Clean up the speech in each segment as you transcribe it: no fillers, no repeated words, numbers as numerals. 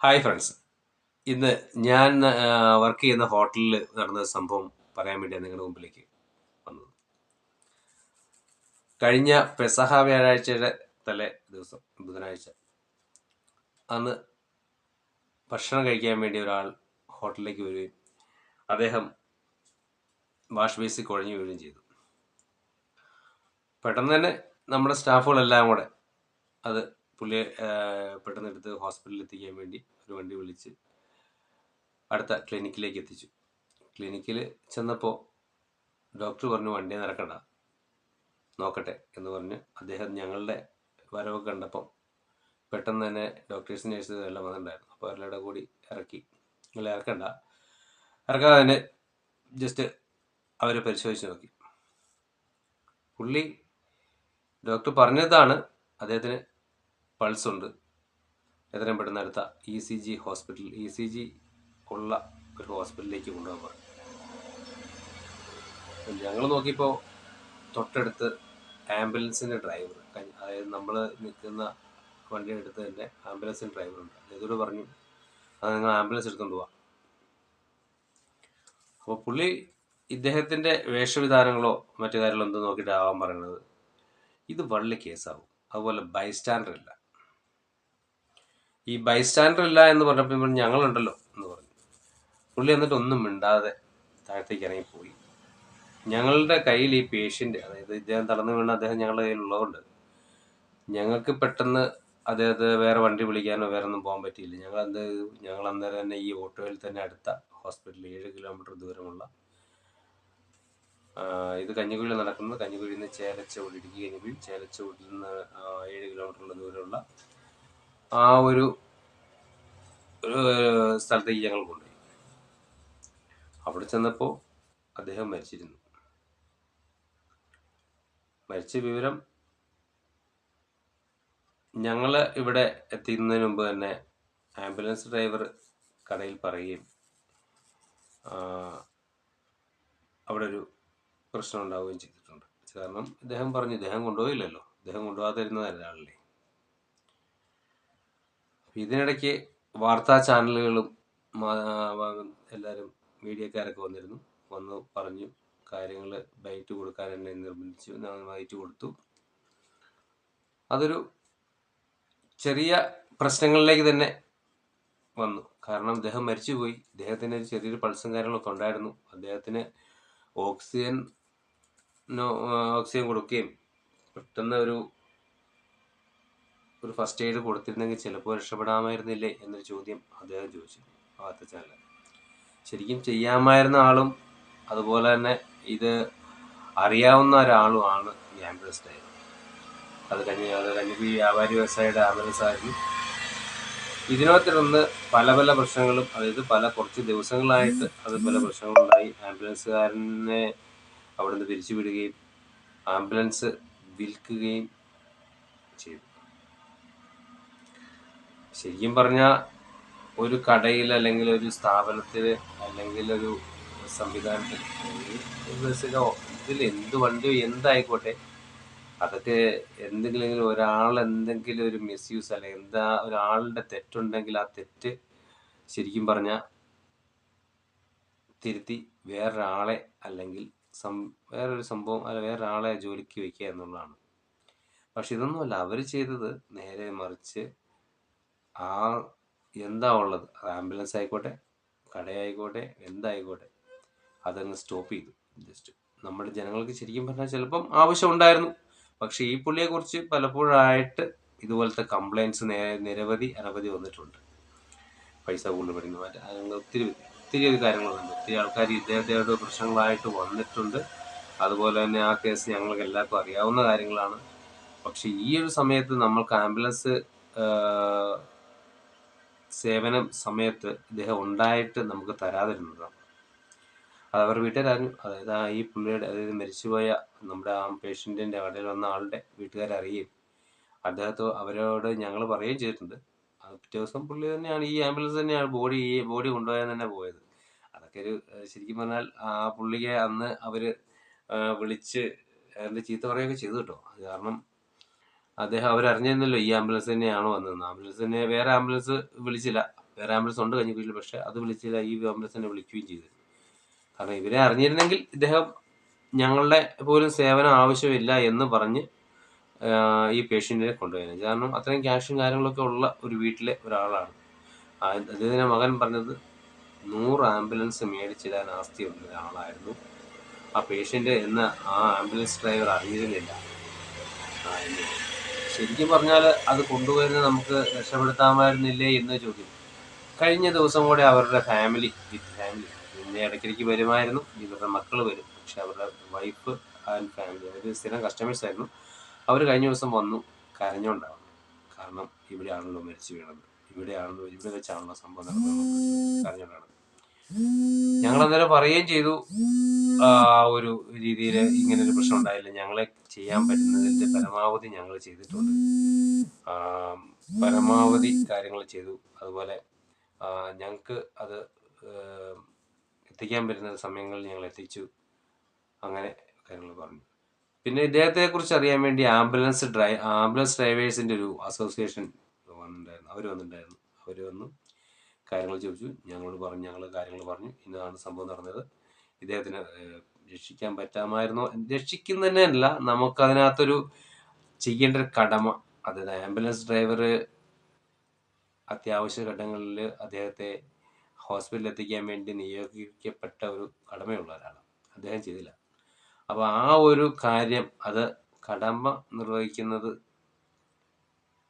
Hi friends. ഇന്ന് ഞാൻ work ചെയ്യുന്ന ഹോട്ടലിൽ നടന്ന സംഭവം പറയാൻ വേണ്ടിയാണ് നിങ്ങളുടെ മുമ്പിലേക്ക് വന്നത്. കഴിഞ്ഞ പെസഹ വ്യാഴാഴ്ചയുടെ തലേ ദിവസം, ബുധനാഴ്ച, അന്ന് ഭക്ഷണം കഴിക്കാൻ വേണ്ടി ഒരാൾ ഹോട്ടലിലേക്ക് വരികയും അദ്ദേഹം വാഷ് ബേസിൽ കുഴഞ്ഞു വീഴുകയും ചെയ്തു. പെട്ടെന്ന് തന്നെ നമ്മുടെ സ്റ്റാഫുകളെല്ലാം കൂടെ അത് പുള്ളിയെ പെട്ടെന്ന് എടുത്ത് ഹോസ്പിറ്റലിൽ എത്തിക്കാൻ വേണ്ടി ഒരു വണ്ടി വിളിച്ച് അടുത്ത ക്ലിനിക്കിലേക്ക് എത്തിച്ചു. ക്ലിനിക്കിൽ ചെന്നപ്പോൾ ഡോക്ടർ പറഞ്ഞു വണ്ടി നടക്കണ്ട, നോക്കട്ടെ എന്ന് പറഞ്ഞ് അദ്ദേഹം ഞങ്ങളുടെ വരവ് കണ്ടപ്പം പെട്ടെന്ന് തന്നെ ഡോക്ടേഴ്സ് നേഴ്സ് എല്ലാം വന്നിട്ടുണ്ടായിരുന്നു. അപ്പോൾ അവരുടെ കൂടി ഇറക്കി, നിങ്ങൾ ഇറക്കാതെ തന്നെ ജസ്റ്റ് അവർ പരിശോധിച്ച് നോക്കി. പുള്ളി ഡോക്ടർ പറഞ്ഞതാണ് അദ്ദേഹത്തിന് പൾസ് ഉണ്ട്, എത്രയും പെട്ടെന്ന് അടുത്ത ECG ഉള്ള ഒരു ഹോസ്പിറ്റലിലേക്ക് കൊണ്ടുപോകാൻ പറഞ്ഞു. ഞങ്ങൾ നോക്കിയപ്പോൾ തൊട്ടടുത്ത് ആംബുലൻസിൻ്റെ ഡ്രൈവർ, അതായത് നമ്മൾ നിൽക്കുന്ന വണ്ടിയുടെ അടുത്ത് തന്നെ ആംബുലൻസിൻ്റെ ഡ്രൈവറുണ്ട്. അദ്ദേഹത്തോട് പറഞ്ഞു അത് നിങ്ങൾ ആംബുലൻസ് എടുത്തുകൊണ്ട് പോവാം. അപ്പോൾ പുള്ളി ഇദ്ദേഹത്തിൻ്റെ വേഷവിധാനങ്ങളോ മറ്റു കാര്യങ്ങളോ എന്തോ നോക്കിയിട്ടാവാൻ പറയുന്നത്. ഇത് വലിയ കേസാവും. അതുപോലെ ബൈസ്റ്റാൻഡർ ഇല്ല. ഈ ബൈസ്റ്റാൻഡർ ഇല്ല എന്ന് പറഞ്ഞപ്പോൾ ഞങ്ങളുണ്ടല്ലോ എന്ന് പറഞ്ഞു. പുള്ളി എന്നിട്ട് ഒന്നും മിണ്ടാതെ താഴത്തേക്ക് ഇറങ്ങിപ്പോയി. ഞങ്ങളുടെ കയ്യിൽ ഈ പേഷ്യൻ്റ്, അതായത് ഇദ്ദേഹം തളർന്നു വീണ അദ്ദേഹം ഞങ്ങളുടെ കയ്യിലുള്ളതുകൊണ്ട് ഞങ്ങൾക്ക് പെട്ടെന്ന് അദ്ദേഹത്തെ വേറെ വണ്ടി വിളിക്കാനോ വേറെ ഒന്നും പോകാൻ പറ്റിയില്ല. ഞങ്ങൾ അന്നേരം തന്നെ ഈ ഓട്ടോയിൽ തന്നെ അടുത്ത ഹോസ്പിറ്റലിൽ 7 കിലോമീറ്റർ ദൂരമുള്ള, ഇത് കഞ്ഞിക്കുഴിയിൽ നടക്കുന്നത്, കഞ്ഞിക്കുഴിയിൽ നിന്ന് ചേലച്ചോട്, ഇടുക്കി കഞ്ഞിക്കുഴി ചേലച്ചോട്ടിൽ നിന്ന് 7 കിലോമീറ്ററുള്ള ദൂരമുള്ള ആ ഒരു സ്ഥലത്തേക്ക് ഞങ്ങൾ കൊണ്ടുപോയി. അവിടെ ചെന്നപ്പോൾ അദ്ദേഹം മരിച്ചിരുന്നു. മരിച്ച വിവരം ഞങ്ങൾ ഇവിടെ എത്തുന്നതിന് മുമ്പ് തന്നെ ആംബുലൻസ് ഡ്രൈവർ കടയിൽ പറയുകയും അവിടെ ഒരു പ്രശ്നം ഉണ്ടാവുകയും ചെയ്തിട്ടുണ്ട്. കാരണം ഇദ്ദേഹം പറഞ്ഞു ഇദ്ദേഹം കൊണ്ടുപോയില്ലല്ലോ, ഇദ്ദേഹം കൊണ്ടുപോകാതിരുന്നതല്ല ആളിനെ. ഇതിനിടയ്ക്ക് വാർത്താ ചാനലുകളും എല്ലാവരും മീഡിയക്കാരൊക്കെ വന്നു പറഞ്ഞു കാര്യങ്ങൾ ബൈറ്റ് കൊടുക്കാൻ എന്നെ നിർബന്ധിച്ചു. ഞാൻ ബൈറ്റ് കൊടുത്തു. അതൊരു ചെറിയ പ്രശ്നങ്ങളിലേക്ക് തന്നെ വന്നു. കാരണം അദ്ദേഹം മരിച്ചുപോയി. ഇദ്ദേഹത്തിന് ഒരു ചെറിയൊരു പൾസും കാര്യങ്ങളൊക്കെ ഉണ്ടായിരുന്നു. അദ്ദേഹത്തിന് ഓക്സിജൻ കൊടുക്കുകയും പെട്ടെന്ന് ഒരു ഫസ്റ്റ് എയ്ഡ് കൊടുത്തിരുന്നെങ്കിൽ ചിലപ്പോൾ രക്ഷപ്പെടാമായിരുന്നില്ലേ എന്നൊരു ചോദ്യം അദ്ദേഹം ചോദിച്ചു വാർത്താ ചാനൽ. ശരിക്കും ചെയ്യാമായിരുന്ന ആളും അതുപോലെ തന്നെ ഇത് അറിയാവുന്ന ഒരാളുമാണ് ഈ ആംബുലൻസ് ഡ്രൈവർ. അത് കഞ്ഞിക്കുഴി വ്യാപാരി വ്യവസായിയുടെ ആംബുലൻസ് ആയിരുന്നു. ഇതിനകത്തിരുന്ന് പല പ്രശ്നങ്ങളും, അതായത് കുറച്ച് ദിവസങ്ങളായിട്ട് അത് പല പ്രശ്നങ്ങളുണ്ടായി. ആംബുലൻസുകാരനെ അവിടെ നിന്ന് പിരിച്ചുവിടുകയും ആംബുലൻസ് വിൽക്കുകയും ചെയ്തു. ശരിക്കും പറഞ്ഞാൽ ഒരു കടയിൽ അല്ലെങ്കിൽ ഒരു സ്ഥാപനത്തിൽ അല്ലെങ്കിൽ ഒരു സംവിധാനത്തിൽ ബസ്സിലോ ഇതിൽ എന്ത് വണ്ടിയോ എന്തായിക്കോട്ടെ, അതൊക്കെ എന്തെങ്കിലും ഒരു മിസ്യൂസ് അല്ലെങ്കിൽ ഒരാളുടെ തെറ്റുണ്ടെങ്കിൽ ആ തെറ്റ് ശരിക്കും പറഞ്ഞാൽ തിരുത്തി വേറൊരാളെ അല്ലെങ്കിൽ വേറൊരു സംഭവം വേറൊരാളെ ജോലിക്ക് വയ്ക്കുക എന്നുള്ളതാണ്. പക്ഷെ ഇതൊന്നുമല്ല അവർ ചെയ്തത്. നേരെ മറിച്ച് എന്താ ഉള്ളത്, ആംബുലൻസ് ആയിക്കോട്ടെ കടയായിക്കോട്ടെ എന്തായിക്കോട്ടെ അതങ്ങ് സ്റ്റോപ്പ് ചെയ്തു. ജസ്റ്റ് നമ്മുടെ ജനങ്ങൾക്ക് ശരിക്കും പറഞ്ഞാൽ ചിലപ്പം ആവശ്യം ഉണ്ടായിരുന്നു. പക്ഷെ ഈ പുള്ളിയെക്കുറിച്ച് പലപ്പോഴായിട്ട് ഇതുപോലത്തെ കംപ്ലൈൻറ്റ്സ് അനവധി വന്നിട്ടുണ്ട്. പൈസ കൂടുതൽ പഠിക്കുന്ന അങ്ങനെ ഒത്തിരി കാര്യങ്ങളുണ്ട്. ഒത്തിരി ആൾക്കാർ ഇദ്ദേഹത്തോട് പ്രശ്നങ്ങളായിട്ട് വന്നിട്ടുണ്ട്. അതുപോലെ തന്നെ ആ കേസ് ഞങ്ങൾക്ക് എല്ലാവർക്കും അറിയാവുന്ന കാര്യങ്ങളാണ്. പക്ഷെ ഈ ഒരു സമയത്ത് നമ്മൾക്ക് ആംബുലൻസ് സേവനം സമയത്ത് ഇദ്ദേഹം ഉണ്ടായിട്ട് നമുക്ക് തരാതിരുന്നതാണ്. അത് അവർ വീട്ടുകാരറിഞ്ഞു. അതായത് ഈ പുള്ളിയുടെ, അതായത് മരിച്ചുപോയ നമ്മുടെ ആ പേഷ്യൻറ്റിൻ്റെ കടയിൽ വന്ന ആളുടെ വീട്ടുകാരറിയുകയും അവരോട് ഞങ്ങൾ പറയുകയും ചെയ്തിട്ടുണ്ട്. പിറ്റേ ദിവസം പുള്ളി തന്നെയാണ് ഈ ആംബുലൻസ് തന്നെയാണ് ബോഡി കൊണ്ടുപോയാൽ തന്നെ പോയത്. അതൊക്കെ ഒരു ശരിക്കും പറഞ്ഞാൽ ആ പുള്ളിയെ അന്ന് അവർ വിളിച്ച് ചീത്ത പറയുകയൊക്കെ ചെയ്തു കേട്ടോ. അത് കാരണം അവരറിഞ്ഞിരുന്നല്ലോ ഈ ആംബുലൻസ് തന്നെയാണോ വന്നതെന്ന്. ആംബുലൻസ് തന്നെ വേറെ ആംബുലൻസ് വിളിച്ചില്ല. വേറെ ആംബുലൻസ് ഉണ്ട് കഞ്ഞിക്കുഴിയിൽ, പക്ഷേ അത് വിളിച്ചില്ല, ഈ ആംബുലൻസ് തന്നെ വിളിക്കുകയും ചെയ്തു. കാരണം ഇവരെ അറിഞ്ഞിരുന്നെങ്കിൽ ഇദ്ദേഹം ഞങ്ങളുടെ പോലും സേവനം ആവശ്യമില്ല എന്ന് പറഞ്ഞ് ഈ പേഷ്യൻറ്റിനെ കൊണ്ടുപോയത്. കാരണം അത്രയും ക്യാഷും കാര്യങ്ങളൊക്കെ ഉള്ള ഒരു വീട്ടിലെ ഒരാളാണ്. അദ്ദേഹത്തിൻ്റെ മകൻ പറഞ്ഞത് 100 ആംബുലൻസ് മേടിച്ചിടാൻ ആസ്തിയുള്ള ഒരാളായിരുന്നു ആ പേഷ്യൻ്റ് എന്ന് ആ ആംബുലൻസ് ഡ്രൈവർ അറിഞ്ഞിരുന്നില്ല എന്ന്. ശരിക്കും പറഞ്ഞാൽ അത് കൊണ്ടുപോയിരുന്നത് നമുക്ക് രക്ഷപ്പെടുത്താമായിരുന്നില്ലേ എന്ന് ചോദ്യം. കഴിഞ്ഞ ദിവസം കൂടെ അവരുടെ ഫാമിലി പിന്നെ ഇടയ്ക്കിടയ്ക്ക് വരുമായിരുന്നു, ഇവരുടെ മക്കൾ വരും, പക്ഷെ അവരുടെ വൈഫ് ആൻഡ് ഫാമിലി അവർ സ്ഥിരം കസ്റ്റമേഴ്സ് ആയിരുന്നു. അവർ കഴിഞ്ഞ ദിവസം വന്നു കരഞ്ഞുകൊണ്ടാണ്. കാരണം ഇവിടെയാണല്ലോ മരിച്ചു വീണത്, ഇവിടെ വെച്ചാണല്ലോ സംഭവം നടന്നത്, കരഞ്ഞുകൊണ്ടാണ്. ഞങ്ങൾ അന്നേരം പറയുകയും ചെയ്തു, ഒരു രീതിയിൽ ഇങ്ങനൊരു പ്രശ്നം ഉണ്ടായില്ല, ഞങ്ങളെ ചെയ്യാൻ പറ്റുന്നതിൻ്റെ പരമാവധി ഞങ്ങൾ ചെയ്തിട്ടുണ്ട്, പരമാവധി കാര്യങ്ങൾ ചെയ്തു. അതുപോലെ ഞങ്ങൾക്ക് അത് എത്തിക്കാൻ പറ്റുന്ന സമയങ്ങളിൽ ഞങ്ങൾ എത്തിച്ചു, അങ്ങനെ കാര്യങ്ങൾ പറഞ്ഞു. പിന്നെ ഇദ്ദേഹത്തെക്കുറിച്ച് അറിയാൻ വേണ്ടി ആംബുലൻസ് ഡ്രൈവേഴ്സിൻ്റെ ഒരു അസോസിയേഷൻ വന്നിട്ടുണ്ടായിരുന്നു. അവർ വന്നു കാര്യങ്ങൾ ചോദിച്ചു, ഞങ്ങൾ കാര്യങ്ങൾ പറഞ്ഞു, ഇന്നതാണ് സംഭവം നടന്നത്, ഇദ്ദേഹത്തിന് രക്ഷിക്കാൻ പറ്റാമായിരുന്നോ, രക്ഷിക്കുന്നതന്നെ അല്ല, നമുക്കതിനകത്തൊരു ചെയ്യേണ്ട ഒരു കടമ, അതായത് ആംബുലൻസ് ഡ്രൈവർ അത്യാവശ്യ ഘട്ടങ്ങളിൽ അദ്ദേഹത്തെ ഹോസ്പിറ്റലിൽ എത്തിക്കാൻ വേണ്ടി നിയോഗിക്കപ്പെട്ട ഒരു കടമയുള്ള ഒരാളാണ്, അദ്ദേഹം ചെയ്തില്ല. അപ്പോൾ ആ ഒരു കാര്യം, അത് കടമ നിർവഹിക്കുന്നത്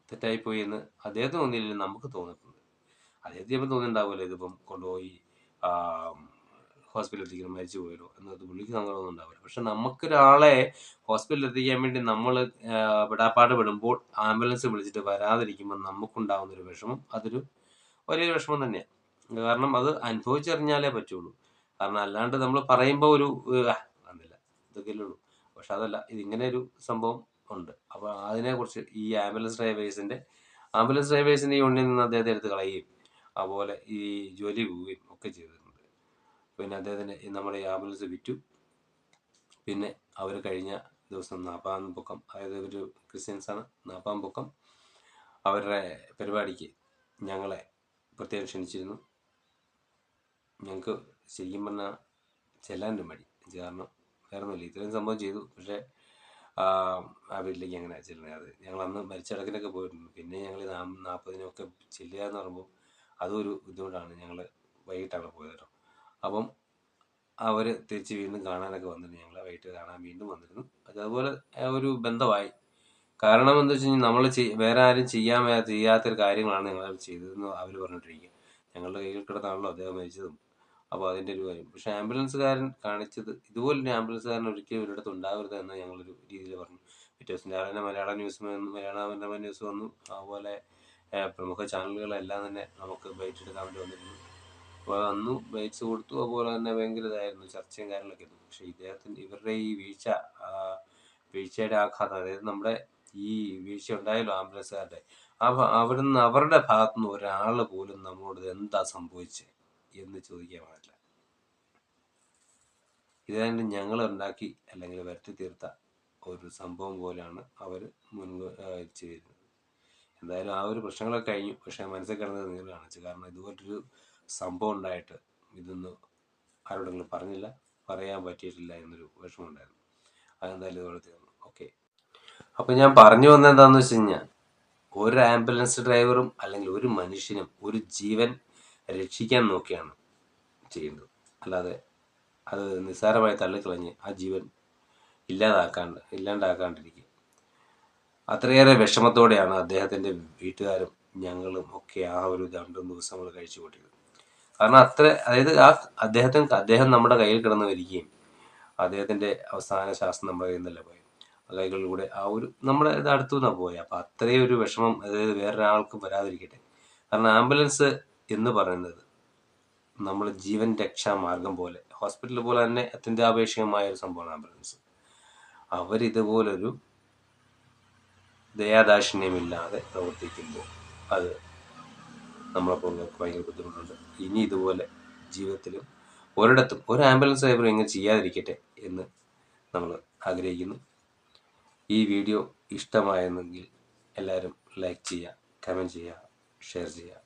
തെറ്റായിപ്പോയി എന്ന് അദ്ദേഹത്തിന് തോന്നിയില്ല, നമുക്ക് തോന്നിയിട്ടുണ്ട്. അദ്ദേഹത്തിന് ചിലപ്പോൾ തോന്നിയിട്ടുണ്ടാവുമല്ലോ, ഇതിപ്പം കൊണ്ടുപോയി ഹോസ്പിറ്റലിൽ എത്തിക്കണം, മരിച്ചു പോയല്ലോ എന്നത് പുള്ളിക്ക് സങ്കടമൊന്നും ഉണ്ടാവില്ല. പക്ഷെ നമുക്കൊരാളെ ഹോസ്പിറ്റലിൽ എത്തിക്കാൻ വേണ്ടി നമ്മൾ വിടാപ്പാട് വിടുമ്പോൾ ആംബുലൻസ് വിളിച്ചിട്ട് വരാതിരിക്കുമ്പോൾ നമുക്കുണ്ടാകുന്നൊരു വിഷമം, അതൊരു വലിയൊരു വിഷമം തന്നെയാണ്. കാരണം അത് അനുഭവിച്ചറിഞ്ഞാലേ പറ്റുള്ളൂ. കാരണം അല്ലാണ്ട് നമ്മൾ പറയുമ്പോൾ ഒരു വന്നില്ല ഇതൊക്കെയല്ലേ ഉള്ളൂ. പക്ഷെ അതല്ല, ഇതിങ്ങനെ ഒരു സംഭവം ഉണ്ട്. അപ്പോൾ അതിനെക്കുറിച്ച് ഈ ആംബുലൻസ് ഡ്രൈവേഴ്സിൻ്റെ യൂണിയനിൽ നിന്ന് അദ്ദേഹത്തെ എടുത്ത് കളയുകയും അതുപോലെ ഈ ജോലി പോവുകയും ഒക്കെ ചെയ്തിട്ടുണ്ട്. പിന്നെ അദ്ദേഹത്തിന് നമ്മുടെ ഈ ആംബുലൻസ് വിറ്റു. പിന്നെ അവർ കഴിഞ്ഞ ദിവസം 40-ാം പൊക്കം, അതായത് ഒരു ക്രിസ്ത്യൻസാണ്, 40-ാം പൊക്കം അവരുടെ പരിപാടിക്ക് ഞങ്ങളെ പ്രത്യേകം ക്ഷണിച്ചിരുന്നു. ഞങ്ങൾക്ക് ശരിക്കും പറഞ്ഞാൽ ചെല്ലാൻ്റെ മടി, കാരണം വേറെ ഒന്നുമില്ല, ഇത്രയും സംഭവം ചെയ്തു, പക്ഷേ ആ വീട്ടിലേക്ക് അങ്ങനെ ചെല്ലണേ. അത് ഞങ്ങൾ അന്ന് മരിച്ചടക്കിനൊക്കെ പോയിട്ടുണ്ട്. പിന്നെ ഞങ്ങൾ 40-നൊക്കെ ചെല്ലുക എന്ന് പറയുമ്പോൾ അതും ഒരു ബുദ്ധിമുട്ടാണ്. ഞങ്ങൾ വൈകിട്ടാണ് പോയത് കേട്ടോ. അപ്പം അവർ തിരിച്ച് വീണ്ടും കാണാനൊക്കെ വന്നിരുന്നു, ഞങ്ങളെ വൈകിട്ട് കാണാൻ വീണ്ടും വന്നിരുന്നു. അതുപോലെ ഒരു ബന്ധമായി. കാരണം എന്താ വെച്ച് കഴിഞ്ഞാൽ നമ്മൾ വേറെ ആരും ചെയ്യാത്തൊരു കാര്യങ്ങളാണ് ഞങ്ങൾ ചെയ്തതെന്ന് അവർ പറഞ്ഞിട്ടിരിക്കുക. ഞങ്ങളുടെ കയ്യിൽ കിടന്നാണല്ലോ അദ്ദേഹം മരിച്ചതും. അപ്പോൾ അതിൻ്റെ ഒരു കാര്യം. പക്ഷേ ആംബുലൻസുകാരൻ കാണിച്ചത്, ഇതുപോലൊരു ആംബുലൻസുകാരൻ ഒരിക്കലും ഒരിടത്ത് ഉണ്ടാവരുത് എന്ന് ഞങ്ങളൊരു രീതിയിൽ പറഞ്ഞു. പിറ്റേ ദിവസം രാവിലെ മലയാള മനോരമ ന്യൂസ് വന്നു. അതുപോലെ പ്രമുഖ ചാനലുകളെല്ലാം തന്നെ നമുക്ക് ബൈറ്റ് എടുക്കാൻ വേണ്ടി വന്നിരുന്നു. അപ്പോൾ അന്ന് ബൈറ്റ്സ് കൊടുത്തു. അതുപോലെ തന്നെ ഭയങ്കര ഇതായിരുന്നു, ചർച്ചയും കാര്യങ്ങളൊക്കെ ആയിരുന്നു. പക്ഷേ ഇവരുടെ ഈ വീഴ്ചയുടെ ആഘാതം, അതായത് നമ്മുടെ ഈ വീഴ്ച ഉണ്ടായല്ലോ ആംബുലൻസുകാരുടെ, അവരുടെ ഭാഗത്തുനിന്ന് ഒരാൾ പോലും നമ്മളോട് എന്താ സംഭവിച്ചത് എന്ന് ചോദിക്കാൻ പാടില്ല. ഇതായിട്ട് ഞങ്ങൾ ഉണ്ടാക്കി അല്ലെങ്കിൽ വരുത്തി തീർത്ത ഒരു സംഭവം പോലെയാണ് അവർ ചെയ്തിരുന്നത്. എന്തായാലും ആ ഒരു പ്രശ്നങ്ങളൊക്കെ കഴിഞ്ഞു. പക്ഷേ മനസ്സിൽ കിടന്നത് നിങ്ങൾ കാണിച്ചു. കാരണം ഇതുപോലൊരു സംഭവം ഉണ്ടായിട്ട് ഇതൊന്നും ആരോടെങ്കിലും പറഞ്ഞില്ല, പറയാൻ പറ്റിയിട്ടില്ല എന്നൊരു വിഷമം ഉണ്ടായിരുന്നു. അതെന്തായാലും ഇതുപോലെ തീർന്നു. ഓക്കെ. അപ്പോൾ ഞാൻ പറഞ്ഞു വന്നത് എന്താണെന്ന് വെച്ച് കഴിഞ്ഞാൽ, ഒരു ആംബുലൻസ് ഡ്രൈവറും അല്ലെങ്കിൽ ഒരു മനുഷ്യനും ഒരു ജീവൻ രക്ഷിക്കാൻ നോക്കിയാണ് ചെയ്യുന്നത്. അല്ലാതെ അത് നിസ്സാരമായി തള്ളിക്കളഞ്ഞ് ആ ജീവൻ ഇല്ലാണ്ടാക്കാണ്ടിരിക്കുക. അത്രയേറെ വിഷമത്തോടെയാണ് അദ്ദേഹത്തിൻ്റെ വീട്ടുകാരും ഞങ്ങളും ഒക്കെ ആ ഒരു 2 ദിവസങ്ങൾ കഴിച്ചു കൂട്ടിയത്. കാരണം അതായത് അദ്ദേഹം നമ്മുടെ കയ്യിൽ കിടന്ന് വരികയും അദ്ദേഹത്തിൻ്റെ അവസാന ശ്വാസം നമ്മുടെ കയ്യിൽ നിന്നല്ല പോയത്, കൈകളിലൂടെ ആ ഒരു നമ്മുടെ ഇത് അടുത്തു നിന്നാണ് പോയത്. അപ്പം അത്രയും ഒരു വിഷമം, അതായത് വേറൊരാൾക്കും വരാതിരിക്കട്ടെ. കാരണം ആംബുലൻസ് എന്ന് പറയുന്നത് നമ്മൾ ജീവൻ രക്ഷാ മാർഗം പോലെ, ഹോസ്പിറ്റൽ പോലെ തന്നെ അത്യന്താപേക്ഷികമായ ഒരു സംഭവമാണ് ആംബുലൻസ്. അവരിതുപോലൊരു ദയാദാക്ഷിണ്യമില്ലാതെ പ്രവർത്തിക്കുമ്പോൾ അത് നമ്മളെപ്പോലുള്ളവർക്ക് ഭയങ്കര ബുദ്ധിമുട്ടുണ്ട്. ഇനി ഇതുപോലെ ജീവിതത്തിലും ഒരിടത്തും ഒരു ആംബുലൻസ് ഡ്രൈവർ ഇങ്ങനെ ചെയ്യാതിരിക്കട്ടെ എന്ന് നമ്മൾ ആഗ്രഹിക്കുന്നു. ഈ വീഡിയോ ഇഷ്ടമായെന്നെങ്കിൽ എല്ലാവരും ലൈക്ക് ചെയ്യുക, കമൻറ്റ് ചെയ്യുക, ഷെയർ ചെയ്യുക.